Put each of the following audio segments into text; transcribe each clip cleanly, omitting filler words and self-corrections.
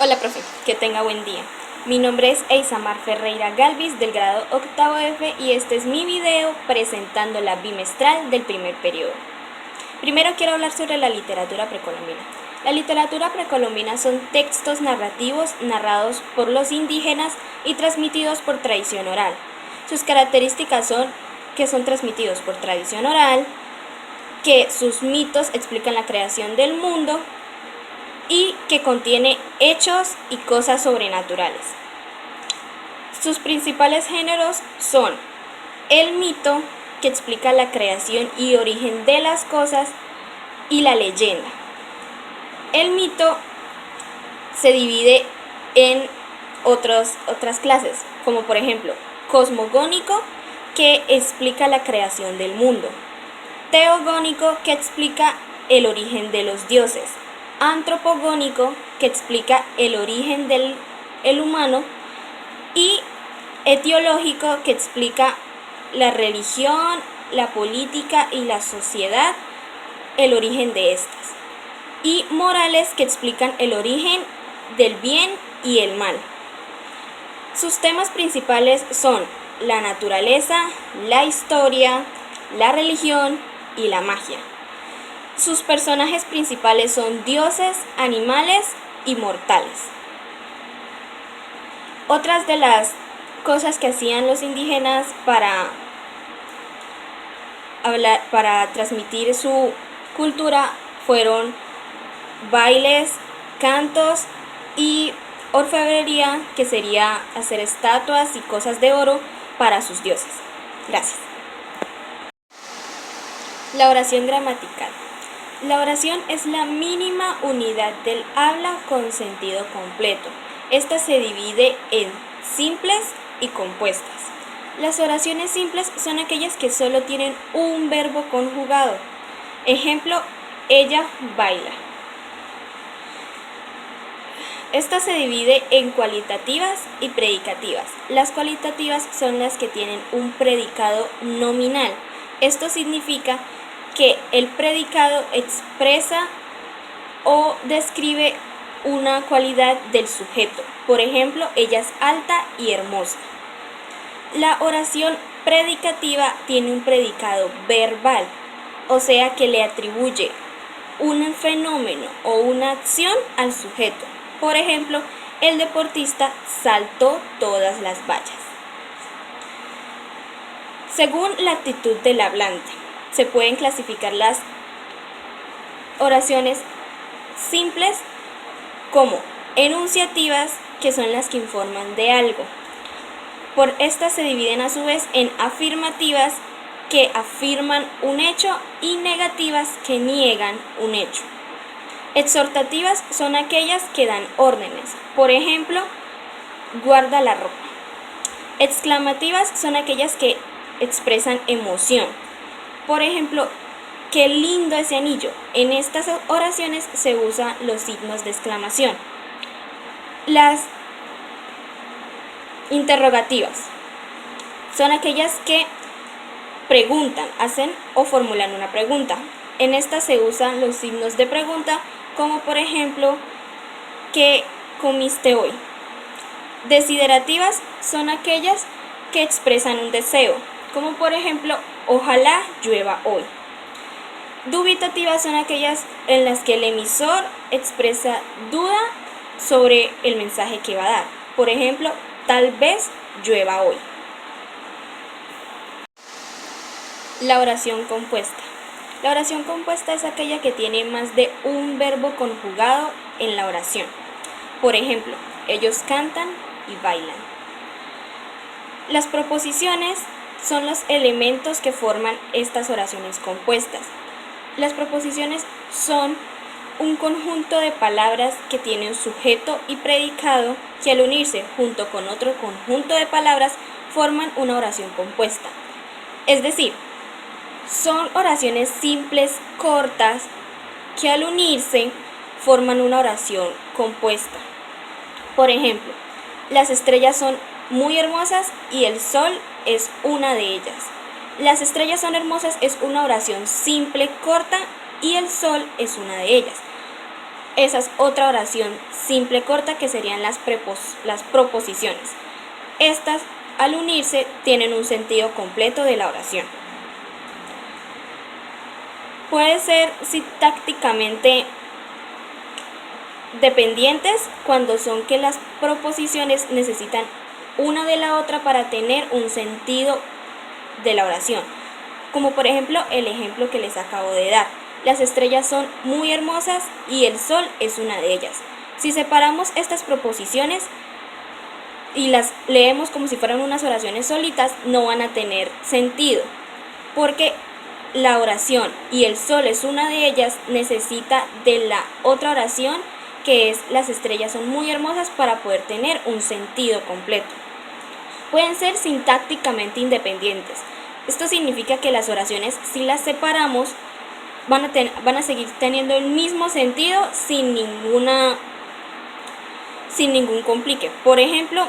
Hola, profe, que tenga buen día. Mi nombre es Eisamar Ferreira Galvis del grado octavo F y este es mi video presentando la bimestral del primer periodo. Primero quiero hablar sobre la literatura precolombina. La literatura precolombina son textos narrativos narrados por los indígenas y transmitidos por tradición oral. Sus características son que son transmitidos por tradición oral, que sus mitos explican la creación del mundo, y que contiene hechos y cosas sobrenaturales. Sus principales géneros son el mito, que explica la creación y origen de las cosas, y la leyenda. El mito se divide en otras clases, como por ejemplo cosmogónico, que explica la creación del mundo; teogónico, que explica el origen de los dioses; antropogónico, que explica el origen del humano; y etiológico, que explica la religión, la política y la sociedad, el origen de estas; y morales, que explican el origen del bien y el mal. Sus temas principales son la naturaleza, la historia, la religión y la magia. Sus personajes principales son dioses, animales y mortales. Otras de las cosas que hacían los indígenas para transmitir su cultura fueron bailes, cantos y orfebrería, que sería hacer estatuas y cosas de oro para sus dioses. Gracias. La oración gramatical. La oración es la mínima unidad del habla con sentido completo. Esta se divide en simples y compuestas. Las oraciones simples son aquellas que solo tienen un verbo conjugado. Ejemplo, ella baila. Esta se divide en cualitativas y predicativas. Las cualitativas son las que tienen un predicado nominal. Esto significa que el predicado expresa o describe una cualidad del sujeto. Por ejemplo, ella es alta y hermosa. La oración predicativa tiene un predicado verbal, o sea que le atribuye un fenómeno o una acción al sujeto. Por ejemplo, el deportista saltó todas las vallas. Según la actitud del hablante, se pueden clasificar las oraciones simples como enunciativas, que son las que informan de algo. Por estas se dividen a su vez en afirmativas, que afirman un hecho, y negativas, que niegan un hecho. Exhortativas son aquellas que dan órdenes. Por ejemplo, guarda la ropa. Exclamativas son aquellas que expresan emoción. Por ejemplo, qué lindo ese anillo. En estas oraciones se usan los signos de exclamación. Las interrogativas son aquellas que preguntan, hacen o formulan una pregunta. En estas se usan los signos de pregunta, como por ejemplo, ¿qué comiste hoy? Desiderativas son aquellas que expresan un deseo, como por ejemplo, ojalá llueva hoy. Dubitativas son aquellas en las que el emisor expresa duda sobre el mensaje que va a dar. Por ejemplo, tal vez llueva hoy. La oración compuesta. La oración compuesta es aquella que tiene más de un verbo conjugado en la oración. Por ejemplo, ellos cantan y bailan. Las proposiciones son los elementos que forman estas oraciones compuestas. Las proposiciones son un conjunto de palabras que tienen sujeto y predicado, que al unirse junto con otro conjunto de palabras forman una oración compuesta. Es decir, son oraciones simples, cortas, que al unirse forman una oración compuesta. Por ejemplo, las estrellas son muy hermosas y el sol es una de ellas. Las estrellas son hermosas es una oración simple, corta, y el sol es una de ellas. esa es otra oración simple corta que serían las proposiciones. Estas, al unirse, tienen un sentido completo de la oración. Puede ser sintácticamente dependientes cuando son que las proposiciones necesitan una de la otra para tener un sentido de la oración. Como por ejemplo el ejemplo que les acabo de dar. Las estrellas son muy hermosas y el sol es una de ellas. Si separamos estas proposiciones y las leemos como si fueran unas oraciones solitas, no van a tener sentido, porque la oración y el sol es una de ellas necesita de la otra oración que es las estrellas son muy hermosas para poder tener un sentido completo. Pueden ser sintácticamente independientes. Esto significa que las oraciones, si las separamos, van a seguir teniendo el mismo sentido sin ningún complique. Por ejemplo,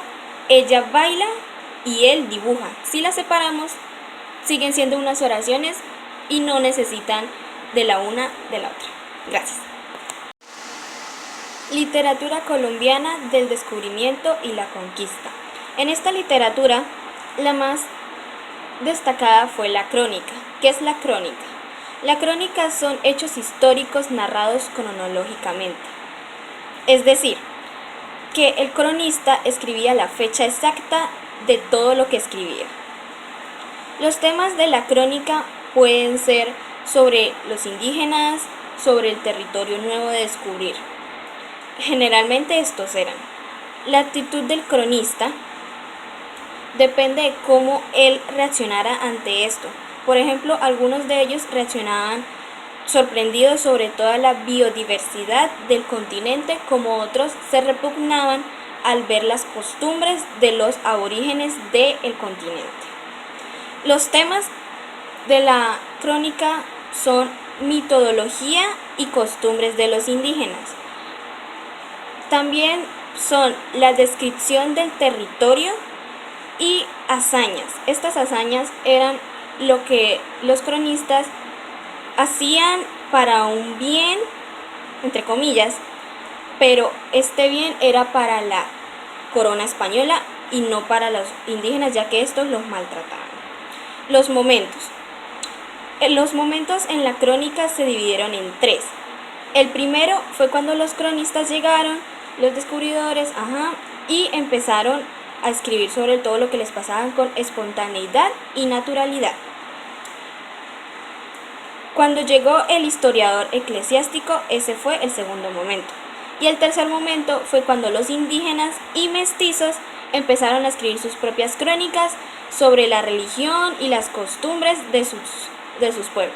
ella baila y él dibuja. Si las separamos, siguen siendo unas oraciones y no necesitan de la una de la otra. Gracias. Literatura colombiana del descubrimiento y la conquista. En esta literatura, la más destacada fue la crónica. ¿Qué es la crónica? La crónica son hechos históricos narrados cronológicamente. Es decir, que el cronista escribía la fecha exacta de todo lo que escribía. Los temas de la crónica pueden ser sobre los indígenas, sobre el territorio nuevo de descubrir. Generalmente estos eran. La actitud del cronista depende de cómo él reaccionara ante esto. Por ejemplo, algunos de ellos reaccionaban sorprendidos sobre toda la biodiversidad del continente, como otros se repugnaban al ver las costumbres de los aborígenes del continente. Los temas de la crónica son metodología y costumbres de los indígenas. También son la descripción del territorio y hazañas. Estas hazañas eran lo que los cronistas hacían para un bien, entre comillas, pero este bien era para la corona española y no para los indígenas, ya que estos los maltrataban. Los momentos. Los momentos en la crónica se dividieron en 3. El primero fue cuando los cronistas llegaron, los descubridores, y empezaron a escribir sobre todo lo que les pasaba con espontaneidad y naturalidad. Cuando llegó el historiador eclesiástico, ese fue el segundo momento. Y el tercer momento fue cuando los indígenas y mestizos empezaron a escribir sus propias crónicas sobre la religión y las costumbres de sus pueblos.